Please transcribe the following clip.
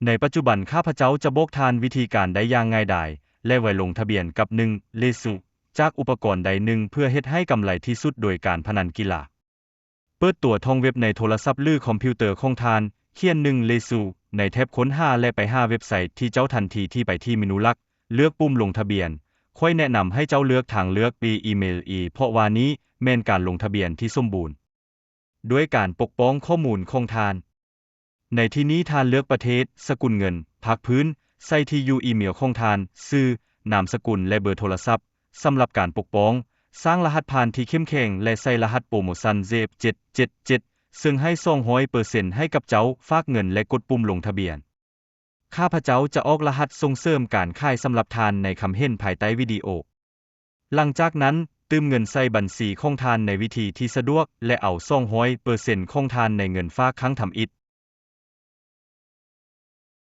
ในปัจจุบันข้าพเจ้าจะบอกทานวิธีการได้อย่างง่ายดายและไว้ลงทะเบียนกับ1เลสุจากอุปกรณ์ใดหนึ่งเพื่อเฮ็ดให้กำไรที่สุดโดยการพนันกีฬาเปิดตัวท่องเว็บในโทรศัพท์หรือคอมพิวเตอร์ของทานเขียน1เลสุในแท็บค้นหาและไปหาเว็บไซต์ที่เจ้าทันทีที่ไปที่เมนูหลักเลือกปุ่มลงทะเบียนค่อยแนะนำให้เจ้าเลือกทางเลือกอีเมลเพราะว่านี้แม่นการลงทะเบียนที่สมบูรณ์ด้วยการปกป้องข้อมูลของทานในที่นี้ทานเลือกประเทศสกุลเงินภาคพื้นใส่ที่อยู่อีเมลของทานชื่อนามสกุลและเบอร์โทรศัพท์สำหรับการปกป้องสร้างรหัสผ่านที่เข้มแข็งและใส่รหัสโปรโมชั่น ZEP777 ซึ่งให้ 200% ให้กับเจ้าฝากเงินและกดปุ่มลงทะเบียนข้าพเจ้าจะออกรหัสส่งเสริมการขายสำหรับทานในคำเห็นภายใต้วิดีโอหลังจากนั้นตืมเงินใส่บัญชีของทานในวิธีที่สะดวกและเอา200%ของทานในเงินฝากครั้งทำอิฐ